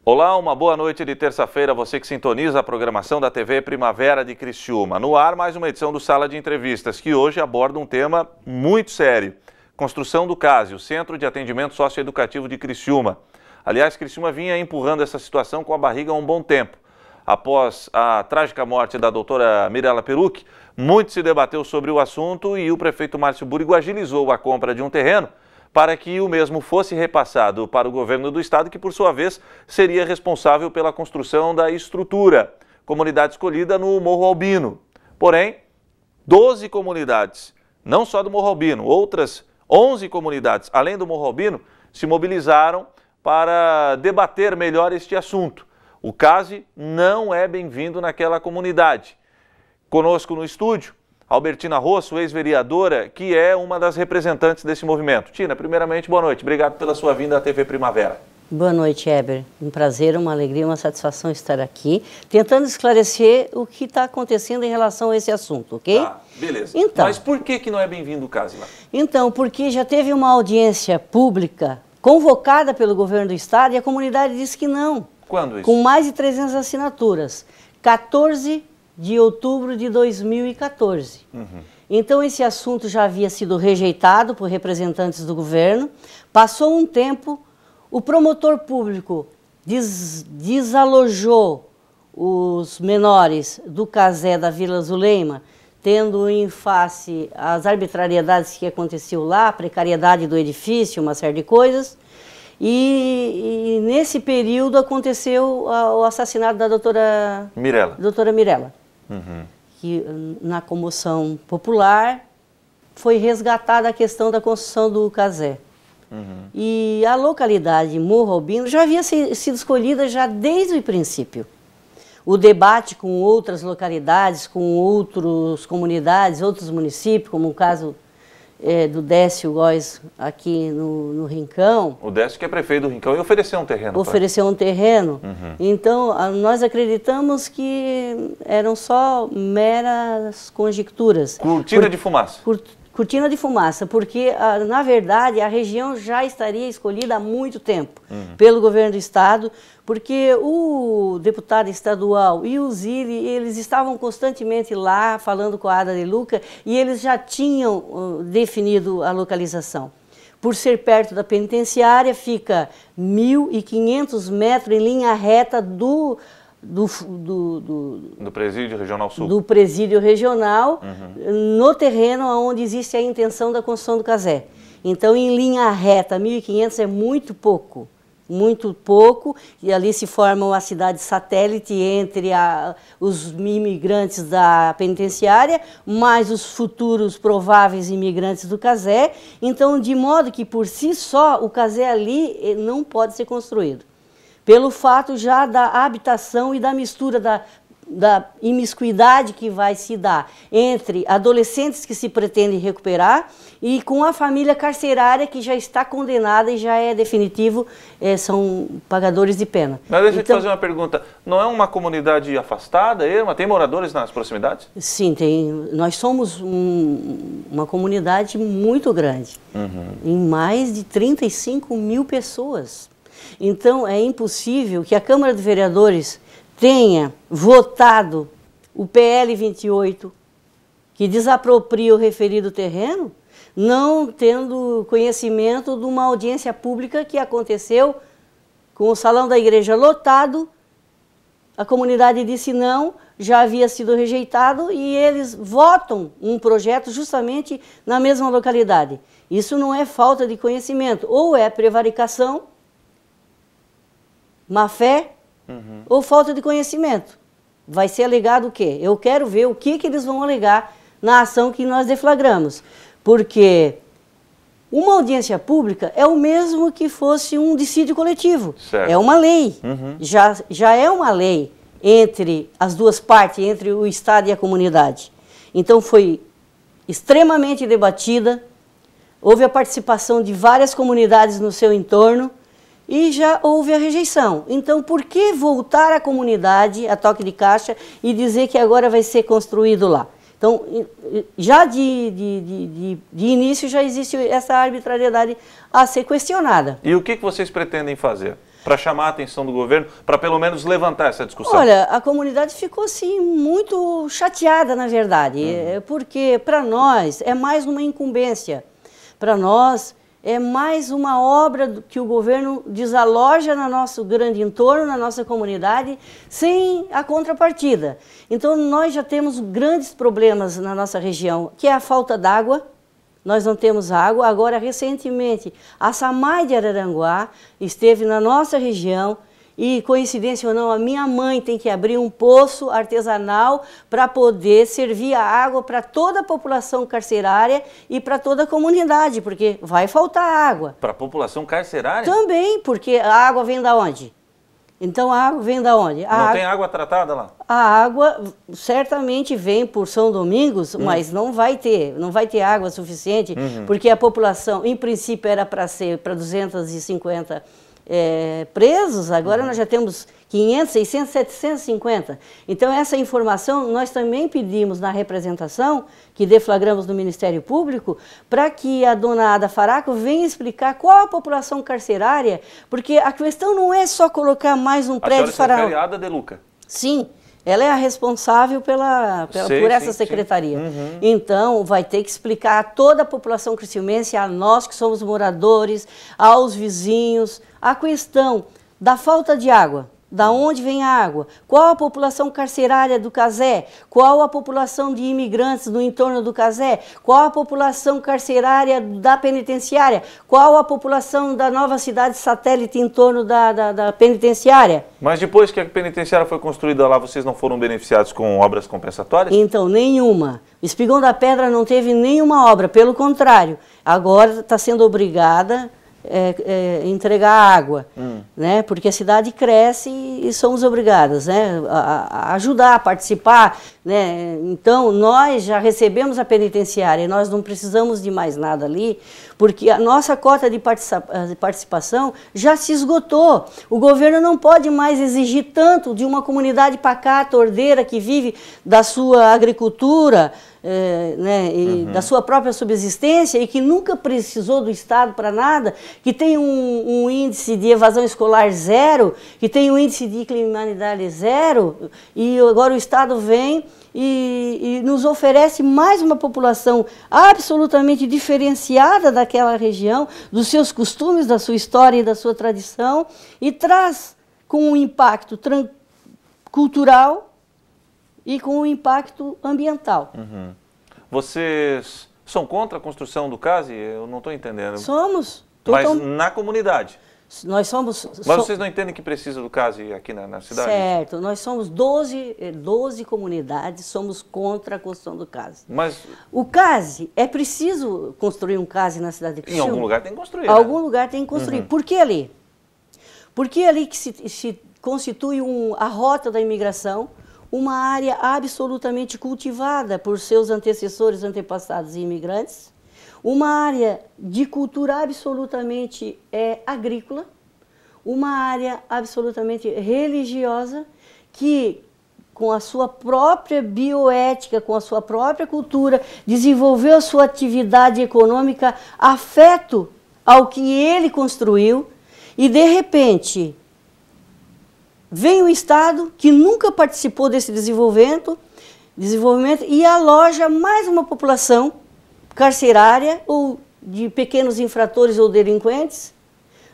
Olá, uma boa noite de terça-feira, você que sintoniza a programação da TV Primavera de Criciúma. No ar, mais uma edição do Sala de Entrevistas, que hoje aborda um tema muito sério. Construção do CASE, o Centro de Atendimento Socioeducativo de Criciúma. Aliás, Criciúma vinha empurrando essa situação com a barriga há um bom tempo. Após a trágica morte da doutora Mirela Perucchi, muito se debateu sobre o assunto e o prefeito Márcio Búrigo agilizou a compra de um terreno para que o mesmo fosse repassado para o governo do estado, que por sua vez seria responsável pela construção da estrutura, comunidade escolhida no Morro Albino. Porém, 12 comunidades, não só do Morro Albino, outras 11 comunidades, além do Morro Albino, se mobilizaram para debater melhor este assunto. O CASE não é bem-vindo naquela comunidade. Conosco no estúdio, Albertina Rosso, ex-vereadora, que é uma das representantes desse movimento. Tina, primeiramente, boa noite. Obrigado pela sua vinda à TV Primavera. Boa noite, Heber. Um prazer, uma alegria, uma satisfação estar aqui, tentando esclarecer o que está acontecendo em relação a esse assunto, ok? Ah, beleza. Então, mas por que não é bem-vindo o CASE lá? Então, porque já teve uma audiência pública convocada pelo governo do estado e a comunidade disse que não. Quando isso? Com mais de 300 assinaturas. 14 de outubro de 2014. Então, esse assunto já havia sido rejeitado por representantes do governo. Passou um tempo, o promotor público desalojou os menores do CASE da Vila Zuleima, tendo em face as arbitrariedades que aconteciam lá, a precariedade do edifício, uma série de coisas. E nesse período aconteceu o assassinato da doutora Mirela. Que na comoção popular foi resgatada a questão da construção do CASE. E a localidade Morro Albino já havia sido escolhida já desde o princípio. O debate com outras localidades, com outras comunidades, outros municípios, como o caso do Décio Góes aqui no Rincão. O Décio que é prefeito do Rincão e ofereceu um terreno. Ofereceu um terreno. Então, nós acreditamos que eram só meras conjecturas. Cortina de fumaça. Cortina de fumaça, porque, na verdade, a região já estaria escolhida há muito tempo pelo governo do estado, porque o deputado estadual e o Zilli, eles estavam constantemente lá falando com a Ada de Luca e eles já tinham definido a localização. Por ser perto da penitenciária, fica 1.500 metros em linha reta do Presídio Regional Sul. Do Presídio Regional, no terreno onde existe a intenção da construção do CASE. Então, em linha reta, 1.500 é muito pouco, e ali se forma uma cidade satélite entre os imigrantes da penitenciária, mais os futuros prováveis imigrantes do CASE. Então, de modo que, por si só, o CASE ali não pode ser construído. Pelo fato já da habitação e da mistura da imiscuidade que vai se dar entre adolescentes que se pretendem recuperar e com a família carcerária que já está condenada e já é definitivo, são pagadores de pena. Mas deixa eu te fazer uma pergunta, não é uma comunidade afastada? Tem moradores nas proximidades? Sim, tem. Nós somos uma comunidade muito grande, em mais de 35 mil pessoas. Então, é impossível que a Câmara de Vereadores tenha votado o PL 28, que desapropria o referido terreno, não tendo conhecimento de uma audiência pública que aconteceu com o salão da igreja lotado, a comunidade disse não, já havia sido rejeitado e eles votam um projeto justamente na mesma localidade. Isso não é falta de conhecimento, ou é prevaricação, má fé ou falta de conhecimento. Vai ser alegado o quê? Eu quero ver o que eles vão alegar na ação que nós deflagramos. Porque uma audiência pública é o mesmo que fosse um dissídio coletivo. Certo. É uma lei. Já é uma lei entre as duas partes, entre o Estado e a comunidade. Então foi extremamente debatida, houve a participação de várias comunidades no seu entorno, e já houve a rejeição. Então, por que voltar à comunidade, a toque de caixa, e dizer que agora vai ser construído lá? Então, já de início já existe essa arbitrariedade a ser questionada. E o que vocês pretendem fazer? para chamar a atenção do governo, para pelo menos levantar essa discussão? Olha, a comunidade ficou assim muito chateada, na verdade, porque para nós é mais uma incumbência, para nós é mais uma obra que o governo desaloja no nosso grande entorno, na nossa comunidade, sem a contrapartida. Então nós já temos grandes problemas na nossa região, que é a falta d'água. Nós não temos água. Agora, recentemente, a SAMAI de Araranguá esteve na nossa região e, coincidência ou não, a minha mãe tem que abrir um poço artesanal para poder servir a água para toda a população carcerária e para toda a comunidade, porque vai faltar água. Para a população carcerária? Também, porque a água vem da onde? Então a água vem da onde? Não tem água tratada lá? A água certamente vem por São Domingos, mas não vai ter água suficiente, porque a população, em princípio, era para ser para 250 presos, agora nós já temos 500, 600, 750. Então essa informação nós também pedimos na representação, que deflagramos no Ministério Público, para que a dona Ada Faraco venha explicar qual a população carcerária, porque a questão não é só colocar mais um prédio faraó. A Ada de Luca. Sim. Ela é a responsável por essa secretaria. Então, vai ter que explicar a toda a população criciumense, a nós que somos moradores, aos vizinhos, a questão da falta de água. Da onde vem a água? Qual a população carcerária do Cazé? Qual a população de imigrantes no entorno do Cazé? Qual a população carcerária da penitenciária? Qual a população da nova cidade satélite em torno da penitenciária? Mas depois que a penitenciária foi construída lá, vocês não foram beneficiados com obras compensatórias? Então, nenhuma. O Espigão da Pedra não teve nenhuma obra, pelo contrário. Agora está sendo obrigada entregar água, né? Porque a cidade cresce e somos obrigadas, né? a ajudar, a participar, né? Então nós já recebemos a penitenciária e nós não precisamos de mais nada ali, porque a nossa cota de participação já se esgotou. O governo não pode mais exigir tanto de uma comunidade pacata, ordeira, que vive da sua agricultura, né, e da sua própria subsistência e que nunca precisou do Estado para nada, que tem um índice de evasão escolar zero, que tem um índice de criminalidade zero, e agora o Estado vem e nos oferece mais uma população absolutamente diferenciada daquela região, dos seus costumes, da sua história e da sua tradição, e traz com um impacto cultural e com um impacto ambiental. Vocês são contra a construção do CASE? Eu não estou entendendo. Somos. Mas na comunidade? Nós somos... Mas vocês não entendem que precisa do CASE aqui na cidade? Certo. Nós somos 12 comunidades, somos contra a construção do CASE. Mas... O CASE, é preciso construir um CASE na cidade de Criciúma? Em algum lugar tem que construir. Algum lugar tem que construir. Por que ali? Porque ali que se constitui a rota da imigração, uma área absolutamente cultivada por seus antecessores, antepassados e imigrantes, uma área de cultura absolutamente agrícola, uma área absolutamente religiosa, que com a sua própria bioética, com a sua própria cultura, desenvolveu a sua atividade econômica afeto ao que ele construiu, e de repente vem o Estado, que nunca participou desse desenvolvimento e aloja mais uma população carcerária ou de pequenos infratores ou delinquentes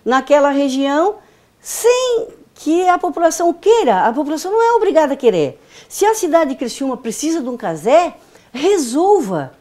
naquela região, sem que a população queira. A população não é obrigada a querer. Se a cidade de Criciúma precisa de um CASé, resolva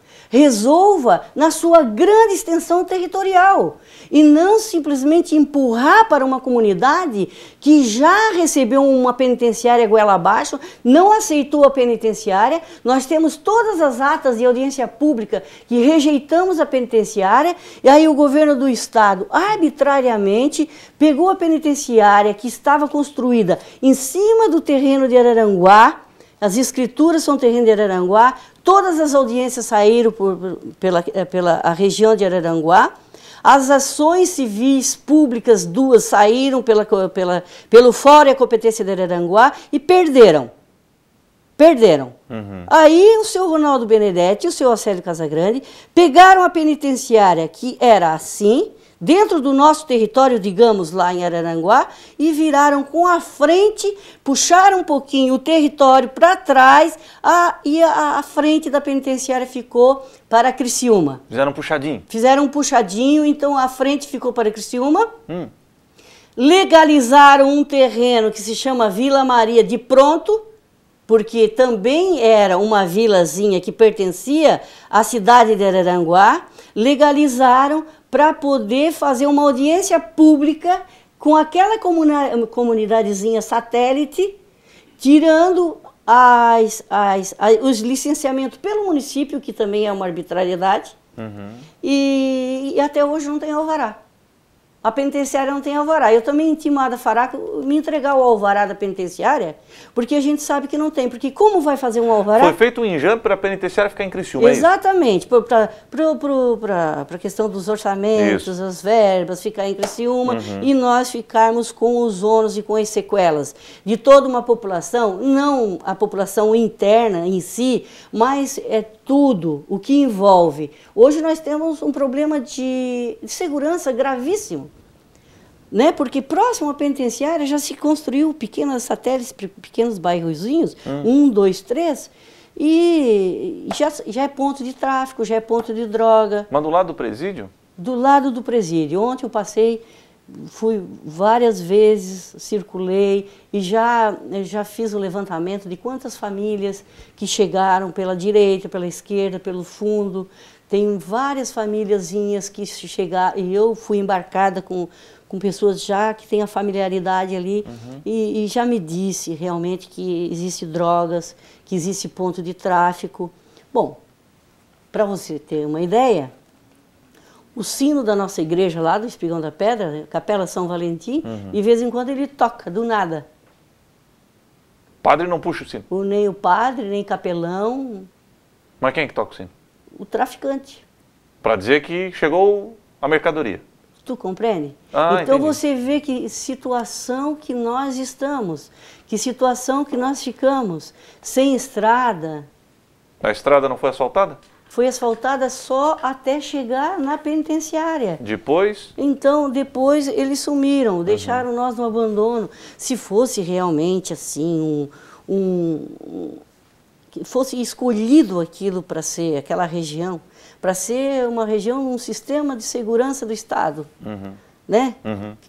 na sua grande extensão territorial e não simplesmente empurrar para uma comunidade que já recebeu uma penitenciária goela abaixo, não aceitou a penitenciária. Nós temos todas as atas de audiência pública que rejeitamos a penitenciária, e aí o governo do Estado arbitrariamente pegou a penitenciária que estava construída em cima do terreno de Araranguá. As escrituras são terreno de Araranguá, todas as audiências saíram pela região de Araranguá, as ações civis públicas duas saíram pelo Fórum e a Competência de Araranguá e perderam. Aí o seu Ronaldo Benedetti e o seu Acélio Casagrande pegaram a penitenciária que era assim, dentro do nosso território, digamos, lá em Araranguá, e viraram com a frente, puxaram um pouquinho o território para trás, e a frente da penitenciária ficou para Criciúma. Fizeram um puxadinho? Fizeram um puxadinho, então a frente ficou para Criciúma. Legalizaram um terreno que se chama Vila Maria de Pronto, porque também era uma vilazinha que pertencia à cidade de Araranguá. Legalizaram para poder fazer uma audiência pública com aquela comunidadezinha satélite, tirando os licenciamentos pelo município, que também é uma arbitrariedade, e até hoje não tem alvará. A penitenciária não tem alvará. Eu também intimado a Faraco me entregar o alvará da penitenciária, porque a gente sabe que não tem. Porque como vai fazer um alvará? Foi feito um enjambre para a penitenciária ficar em Criciúma, exatamente, para a questão dos orçamentos, as verbas, ficar em Criciúma, e nós ficarmos com os ônus e com as sequelas de toda uma população, não a população interna em si, mas é tudo o que envolve. Hoje nós temos um problema de segurança gravíssimo, né? Porque próximo à penitenciária já se construiu pequenos satélites, pequenos bairrozinhos, 1, 2, 3, e já é ponto de tráfico, já é ponto de droga. Mas do lado do presídio? Do lado do presídio. Ontem eu passei, fui várias vezes, circulei e já fiz o levantamento de quantas famílias que chegaram pela direita, pela esquerda, pelo fundo. Tem várias famíliazinhas que chegaram, e eu fui embarcada com pessoas já que têm a familiaridade ali, e já me disse realmente que existe drogas, que existe ponto de tráfico. Bom, para você ter uma ideia, o sino da nossa igreja lá do Espigão da Pedra, Capela São Valentim, de vez em quando ele toca, do nada. O padre não puxa o sino? Nem o padre, nem capelão. Mas quem é que toca o sino? O traficante. Para dizer que chegou a mercadoria. Tu compreende? Então entendi. Você vê que situação que nós estamos, que situação que nós ficamos, sem estrada. A estrada não foi asfaltada? Foi asfaltada só até chegar na penitenciária. Depois? Então, depois eles sumiram, deixaram nós no abandono. Se fosse realmente assim, que fosse escolhido aquilo para ser, aquela região, para ser uma região, um sistema de segurança do Estado, né?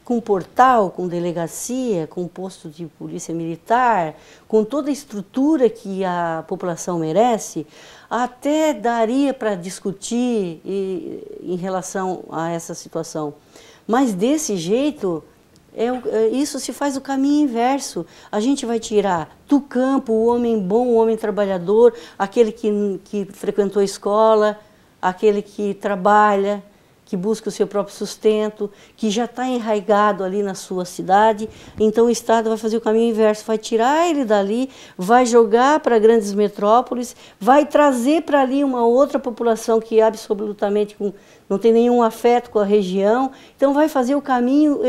Com portal, com delegacia, com posto de polícia militar, com toda a estrutura que a população merece, até daria para discutir em relação a essa situação. Mas desse jeito, isso se faz o caminho inverso. A gente vai tirar do campo o homem bom, o homem trabalhador, aquele que frequentou a escola, aquele que trabalha, que busca o seu próprio sustento, que já está enraizado ali na sua cidade. Então o Estado vai fazer o caminho inverso, vai tirar ele dali, vai jogar para grandes metrópoles, vai trazer para ali uma outra população que absolutamente não tem nenhum afeto com a região. Então vai fazer o caminho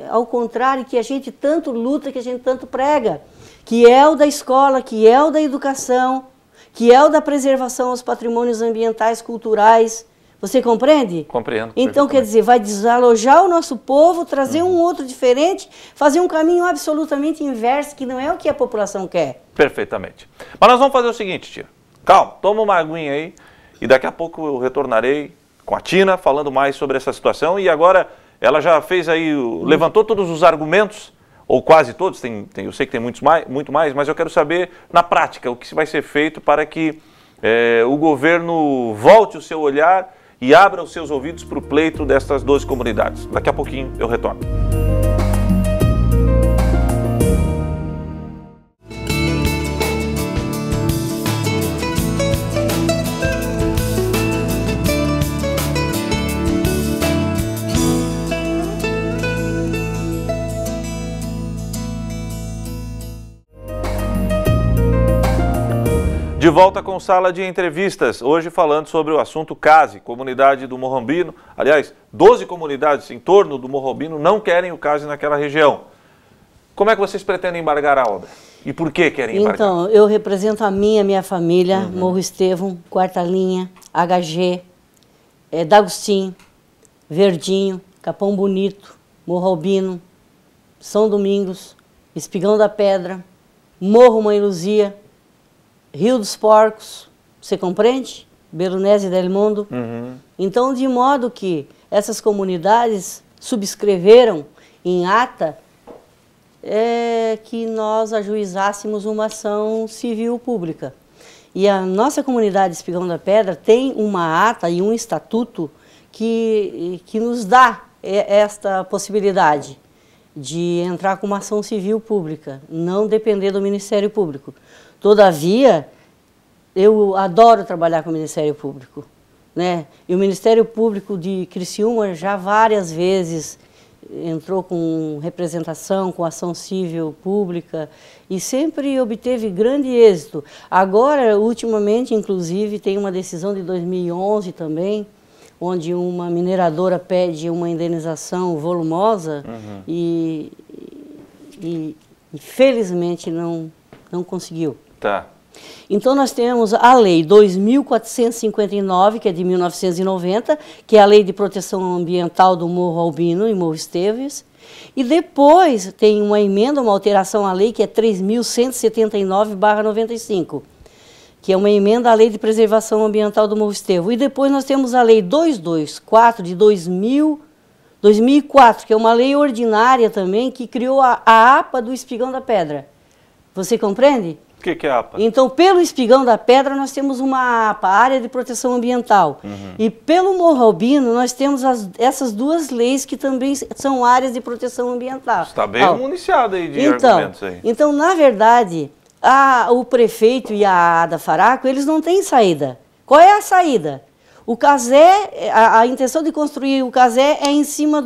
ao contrário, que a gente tanto luta, que a gente tanto prega, que é o da escola, que é o da educação, que é o da preservação aos patrimônios ambientais, culturais. Você compreende? Compreendo. Então, quer dizer, vai desalojar o nosso povo, trazer um outro diferente, fazer um caminho absolutamente inverso, que não é o que a população quer. Perfeitamente. Mas nós vamos fazer o seguinte, tia. Calma, toma uma aguinha aí e daqui a pouco eu retornarei com a Tina falando mais sobre essa situação. E agora ela já fez aí, levantou todos os argumentos, ou quase todos, eu sei que tem muito mais, mas eu quero saber na prática o que vai ser feito para que o governo volte o seu olhar e abra os seus ouvidos para o pleito destas 12 comunidades. Daqui a pouquinho eu retorno. De volta com Sala de Entrevistas, hoje falando sobre o assunto CASE, comunidade do Morrombino. Aliás, 12 comunidades em torno do Morrombino não querem o CASE naquela região. Como é que vocês pretendem embargar a obra? E por que querem embargar? Então, eu represento a minha família, Morro Estevão, Quarta Linha, HG, D'Agostinho, Verdinho, Capão Bonito, Morro Albino, São Domingos, Espigão da Pedra, Morro Mãe Luzia, Rio dos Porcos, você compreende? Belunese del Mundo. Então, de modo que essas comunidades subscreveram em ata que nós ajuizássemos uma ação civil pública. E a nossa comunidade Espigão da Pedra tem uma ata e um estatuto que nos dá esta possibilidade de entrar com uma ação civil pública, não depender do Ministério Público. Todavia, eu adoro trabalhar com o Ministério Público, né? E o Ministério Público de Criciúma já várias vezes entrou com representação, com ação civil pública e sempre obteve grande êxito. Agora, ultimamente, inclusive, tem uma decisão de 2011 também, onde uma mineradora pede uma indenização volumosa e infelizmente não conseguiu. Tá. Então nós temos a Lei 2.459, que é de 1990, que é a Lei de Proteção Ambiental do Morro Albino e Morro Esteves, e depois tem uma emenda, uma alteração à lei, que é 3.179/95, que é uma emenda à Lei de Preservação Ambiental do Morro Estevo. E depois nós temos a Lei 224 de 2004, que é uma lei ordinária também, que criou a APA do Espigão da Pedra. Você compreende? O que é a APA? Então, pelo Espigão da Pedra, nós temos uma APA, Área de Proteção Ambiental. E pelo Morro Albino, nós temos essas duas leis que também são áreas de proteção ambiental. Está bem municiado aí de argumentos aí. Então, na verdade, o prefeito e a ADA Faraco, eles não têm saída. Qual é a saída? O Casé, a intenção de construir o Casé é em cima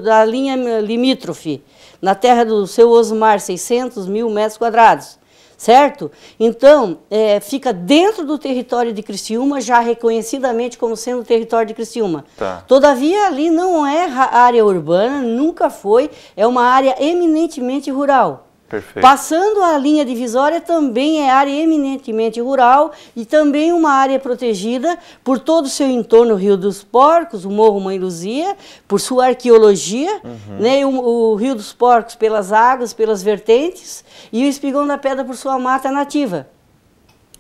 da linha limítrofe, na terra do seu Osmar, 600 mil metros quadrados. Certo? Então, fica dentro do território de Criciúma, já reconhecidamente como sendo território de Criciúma. Tá. Todavia, ali não é área urbana, nunca foi, é uma área eminentemente rural. Perfeito. Passando a linha divisória também é área eminentemente rural e também uma área protegida por todo o seu entorno, o Rio dos Porcos, o Morro Mãe Luzia, por sua arqueologia, né, o Rio dos Porcos pelas águas, pelas vertentes, e o Espigão da Pedra por sua mata nativa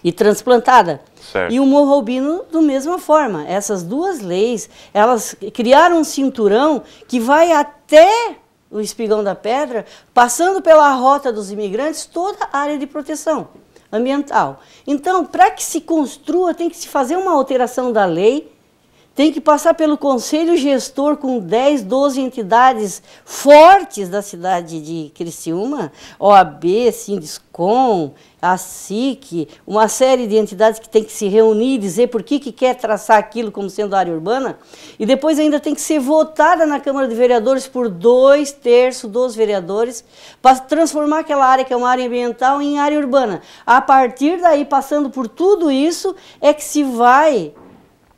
e transplantada. Certo. E o Morro Albino, da mesma forma. Essas duas leis, elas criaram um cinturão que vai até o Espigão da Pedra, passando pela rota dos imigrantes, toda a área de proteção ambiental. Então, para que se construa, tem que se fazer uma alteração da lei, tem que passar pelo Conselho Gestor com 10, 12 entidades fortes da cidade de Criciúma, OAB, Sindiscom, a SIC, uma série de entidades que tem que se reunir e dizer por que quer traçar aquilo como sendo área urbana, e depois ainda tem que ser votada na Câmara de Vereadores por 2/3 dos vereadores para transformar aquela área que é uma área ambiental em área urbana. A partir daí, passando por tudo isso, é que se vai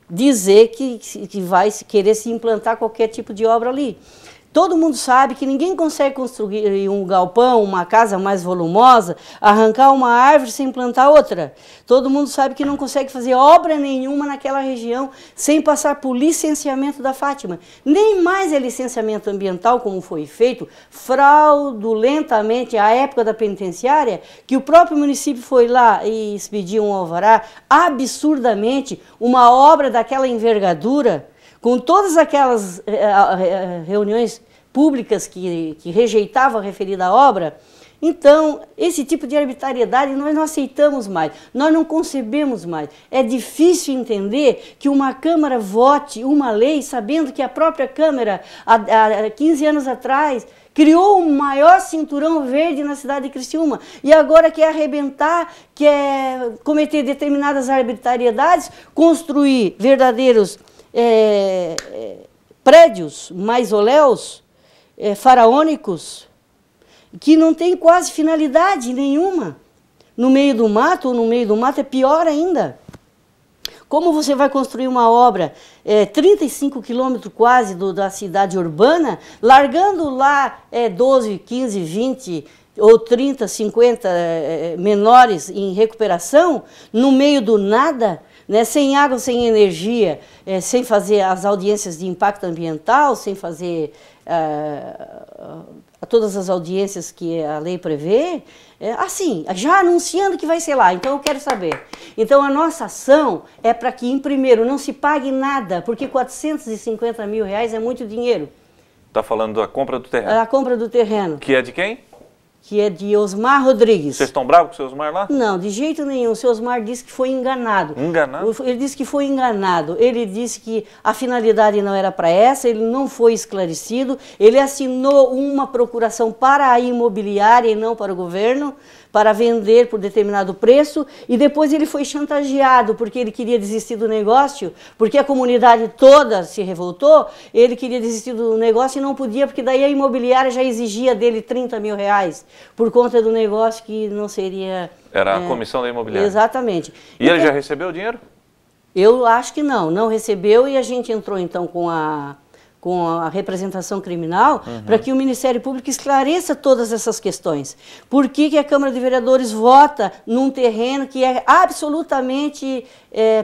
dizer que vai querer se implantar qualquer tipo de obra ali. Todo mundo sabe que ninguém consegue construir um galpão, uma casa mais volumosa, arrancar uma árvore sem plantar outra. Todo mundo sabe que não consegue fazer obra nenhuma naquela região sem passar por licenciamento da Fátima. Nem mais é licenciamento ambiental, como foi feito fraudulentamente à época da penitenciária, que o próprio município foi lá e expediu um alvará absurdamente, uma obra daquela envergadura, com todas aquelas reuniões públicas que rejeitavam a referida obra. Então, esse tipo de arbitrariedade nós não aceitamos mais, nós não concebemos mais. É difícil entender que uma Câmara vote uma lei sabendo que a própria Câmara, há 15 anos atrás, criou o maior cinturão verde na cidade de Criciúma e agora quer arrebentar, quer cometer determinadas arbitrariedades, construir verdadeiros prédios, mausoléus, faraônicos, que não tem quase finalidade nenhuma. No meio do mato, ou no meio do mato é pior ainda. Como você vai construir uma obra 35 quilômetros quase da cidade urbana, largando lá 12, 15, 20 ou 30, 50 menores em recuperação, no meio do nada, né? Sem água, sem energia, sem fazer as audiências de impacto ambiental, sem fazer todas as audiências que a lei prevê, assim, já anunciando que vai ser lá, então eu quero saber. Então a nossa ação é para que, em primeiro, não se pague nada, porque R$450 mil é muito dinheiro. Está falando da compra do terreno? A compra do terreno. Que é de quem? Que é de Osmar Rodrigues. Vocês estão bravos com o seu Osmar lá? Não, de jeito nenhum. O seu Osmar disse que foi enganado. Enganado? Ele disse que foi enganado. Ele disse que a finalidade não era para essa, ele não foi esclarecido. Ele assinou uma procuração para a imobiliária e não para o governo, para vender por determinado preço, e depois ele foi chantageado porque ele queria desistir do negócio, porque a comunidade toda se revoltou, ele queria desistir do negócio e não podia, porque daí a imobiliária já exigia dele R$30 mil, por conta do negócio que não seria... Era a comissão da imobiliária. Exatamente. E ele já recebeu o dinheiro? Eu acho que não recebeu, e a gente entrou então com a representação criminal, para que o Ministério Público esclareça todas essas questões. Por que a Câmara de Vereadores vota num terreno que é absolutamente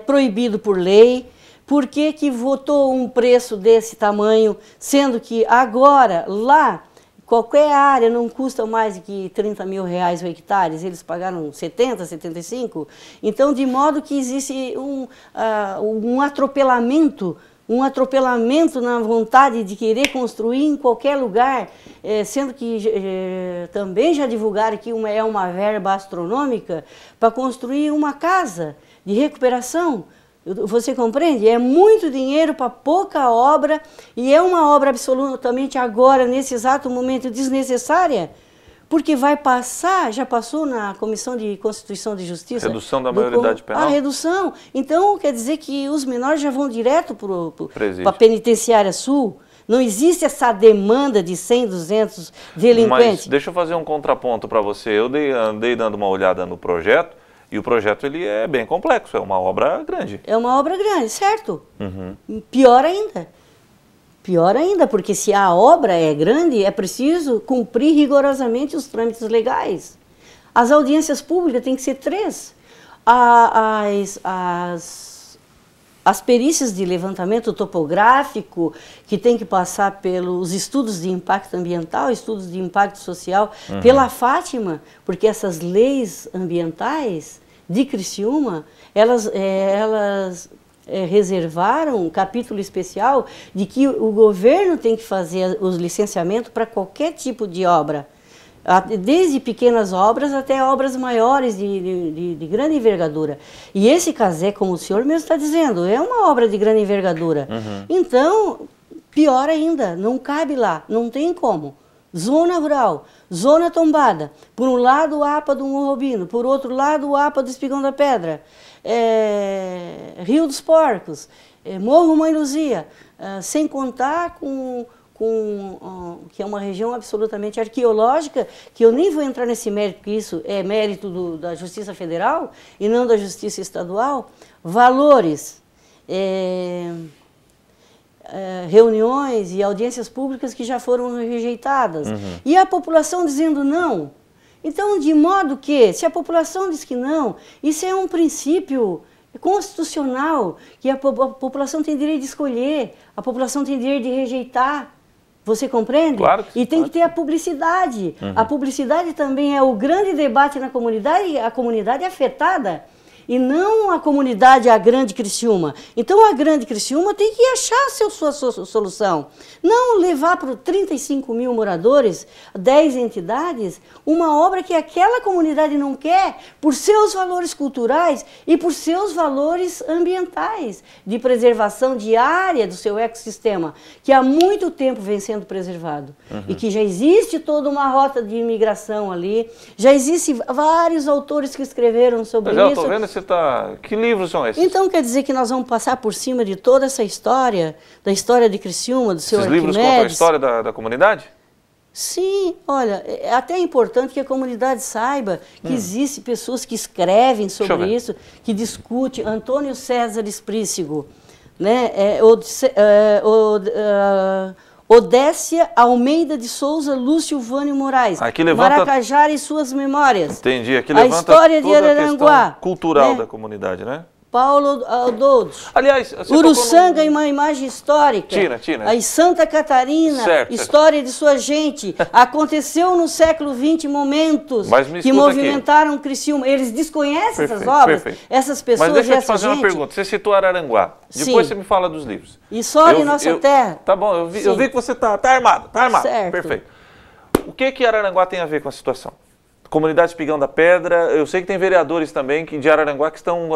proibido por lei? Por que votou um preço desse tamanho, sendo que agora, lá, qualquer área não custa mais de que R$30 mil o hectare, eles pagaram 70, 75? Então, de modo que existe um atropelamento na vontade de querer construir em qualquer lugar, sendo que também já divulgaram que é uma verba astronômica para construir uma casa de recuperação. Você compreende? É muito dinheiro para pouca obra, e é uma obra absolutamente agora, nesse exato momento, desnecessária, porque vai passar, já passou na Comissão de Constituição e Justiça. Redução da maioridade penal? A redução. Então, quer dizer que os menores já vão direto para a Penitenciária Sul. Não existe essa demanda de 100, 200 delinquentes. Mas deixa eu fazer um contraponto para você. Eu andei dando uma olhada no projeto, e o projeto ele é bem complexo, é uma obra grande. É uma obra grande, certo? Pior ainda, porque se a obra é grande, é preciso cumprir rigorosamente os trâmites legais. As audiências públicas têm que ser 3. As perícias de levantamento topográfico, que tem que passar pelos estudos de impacto ambiental, estudos de impacto social, pela Fátima, porque essas leis ambientais de Criciúma, elas reservaram um capítulo especial de que o governo tem que fazer os licenciamentos para qualquer tipo de obra, desde pequenas obras até obras maiores de grande envergadura. E esse casé, como o senhor mesmo está dizendo, é uma obra de grande envergadura. Então, pior ainda, não cabe lá, não tem como. Zona rural, zona tombada, por um lado o APA do Morro Albino, por outro lado o APA do Espigão da Pedra, Rio dos Porcos, Morro Mãe Luzia, sem contar com que é uma região absolutamente arqueológica, que eu nem vou entrar nesse mérito, porque isso é mérito da Justiça Federal e não da Justiça Estadual. Valores, reuniões e audiências públicas que já foram rejeitadas. E a população dizendo não. Então, de modo que, se a população diz que não, isso é um princípio constitucional, que a população tem direito de escolher, a população tem direito de rejeitar. Você compreende? Claro que sim, e tem que ter a publicidade. A publicidade também é o grande debate na comunidade, a comunidade é afetada, e não a comunidade, a grande Criciúma. Então a grande Criciúma tem que achar a sua solução. Não levar para 35 mil moradores, 10 entidades, uma obra que aquela comunidade não quer, por seus valores culturais e por seus valores ambientais, de preservação diária do seu ecossistema, que há muito tempo vem sendo preservado. E que já existe toda uma rota de imigração ali, já existem vários autores que escreveram sobre isso. Eu estou vendo que livros são esses? Então quer dizer que nós vamos passar por cima de toda essa história, da história de Criciúma, do seu Arquimedes. Esses livros contam a história da comunidade? Sim, olha, é até importante que a comunidade saiba que existem pessoas que escrevem sobre isso, que discutem. Antônio César Esprícigo, né? Odécia Almeida de Souza, Lúcio Vânio Moraes, aqui levanta... Maracajá e suas memórias. Entendi, aqui levanta a história de toda Araranguá, a questão cultural da comunidade, né? Paulo Aldoudos. Aliás, Uruçanga é uma imagem histórica. Tina. Aí Santa Catarina, certo. História de sua gente. Aconteceu no século XX momentos que movimentaram Criciúma. Eles desconhecem essas obras, essas pessoas. Mas deixa eu te fazer uma pergunta. Você citou Araranguá. Depois você me fala dos livros. E sobe nossa terra. Tá bom, eu vi que você tá armado. Certo. Perfeito. O que Araranguá tem a ver com a situação? Comunidade Espigão da Pedra, eu sei que tem vereadores também de Araranguá que estão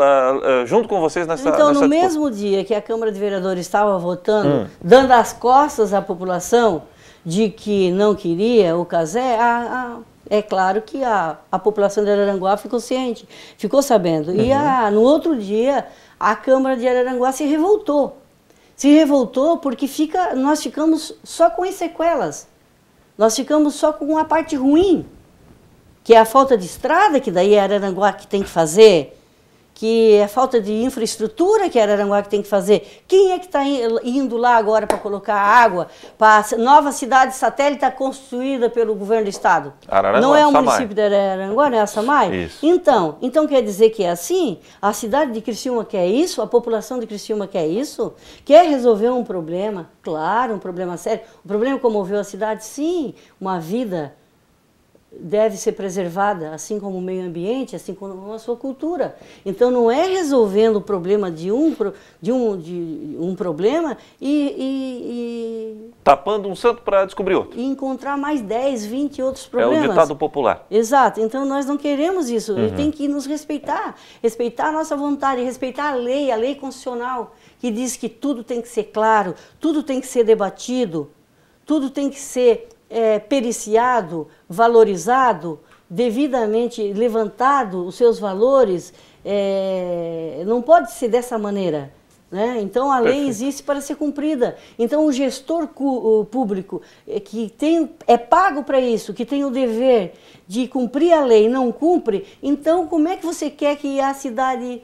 junto com vocês nessa Então, nessa no mesmo dia que a Câmara de Vereadores estava votando, dando as costas à população de que não queria o Cazé, é claro que a população de Araranguá ficou ciente, ficou sabendo. E no outro dia, a Câmara de Araranguá se revoltou. Se revoltou porque nós ficamos só com as sequelas. Nós ficamos só com a parte ruim, que é a falta de estrada, que daí é Araranguá que tem que fazer, que é a falta de infraestrutura, que é Araranguá que tem que fazer. Quem é que está indo lá agora para colocar água para a nova cidade satélite construída pelo governo do estado? Araranguá, não é o Samai. município de Araranguá, não é a Samai? Isso. Então quer dizer que é assim? A cidade de Criciúma quer isso? A população de Criciúma quer isso? Quer resolver um problema? Claro, um problema sério. O problema comoveu a cidade? Sim, uma vida deve ser preservada, assim como o meio ambiente, assim como a sua cultura. Então não é resolvendo o problema de um problema e tapando um santo para descobrir outro. E encontrar mais 10, 20 outros problemas. É o ditado popular. Exato. Então nós não queremos isso. Tem que nos respeitar a nossa vontade, respeitar a lei constitucional, que diz que tudo tem que ser claro, tudo tem que ser debatido, tudo tem que ser periciado, valorizado, devidamente levantado os seus valores, não pode ser dessa maneira, né? Então a lei existe para ser cumprida. Então o gestor público que é pago para isso, que tem o dever de cumprir a lei, não cumpre, então como é que você quer que a cidade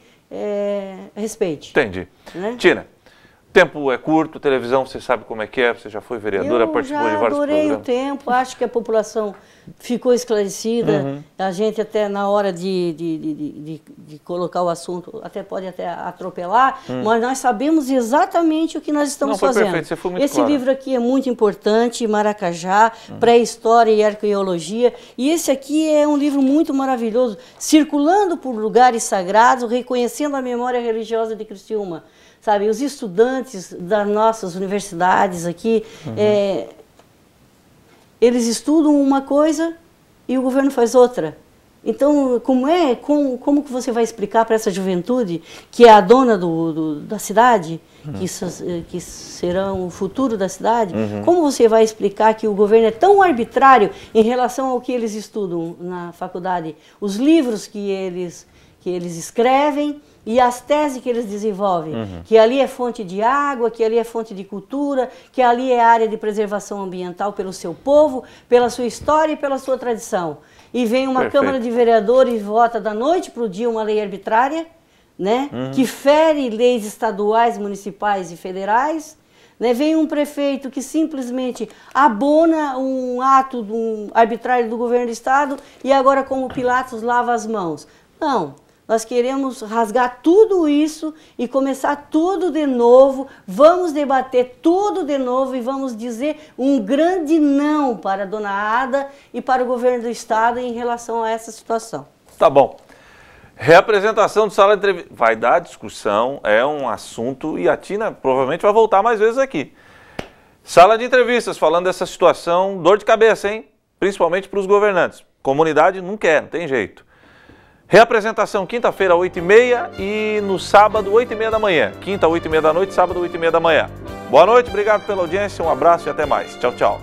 respeite? Entendi. Né? Tina, tempo é curto, televisão você sabe como é que é, você já foi vereadora, participou de vários programas. Eu adorei o tempo, acho que a população ficou esclarecida, a gente até na hora de colocar o assunto até pode até atropelar, mas nós sabemos exatamente o que nós estamos fazendo. Perfeito, você foi muito Esse livro aqui é muito importante, Maracajá, Pré-História e Arqueologia, e esse aqui é um livro muito maravilhoso, circulando por lugares sagrados, reconhecendo a memória religiosa de Criciúma. Sabe, os estudantes das nossas universidades aqui, eles estudam uma coisa e o governo faz outra. Então, como que você vai explicar para essa juventude, que é a dona da cidade, que serão o futuro da cidade, como você vai explicar que o governo é tão arbitrário em relação ao que eles estudam na faculdade? Os livros que eles escrevem, e as teses que eles desenvolvem, que ali é fonte de água, que ali é fonte de cultura, que ali é área de preservação ambiental pelo seu povo, pela sua história e pela sua tradição. E vem uma Câmara de Vereadores e vota da noite para o dia uma lei arbitrária, né, que fere leis estaduais, municipais e federais, né, vem um prefeito que simplesmente abona um ato arbitrário do governo do estado e agora como Pilatos lava as mãos. Não. Nós queremos rasgar tudo isso e começar tudo de novo, vamos debater tudo de novo e vamos dizer um grande não para a dona Ada e para o governo do estado em relação a essa situação. Tá bom. Reapresentação do Sala de Entrevista. Vai dar discussão, é um assunto e a Tina provavelmente vai voltar mais vezes aqui. Sala de Entrevistas, falando dessa situação, dor de cabeça, hein? Principalmente para os governantes. Comunidade não quer, não tem jeito. Reapresentação quinta-feira, 8h30 e no sábado, 8h30 da manhã. Quinta, 8h30 da noite, sábado, 8h30 da manhã. Boa noite, obrigado pela audiência, um abraço e até mais. Tchau, tchau.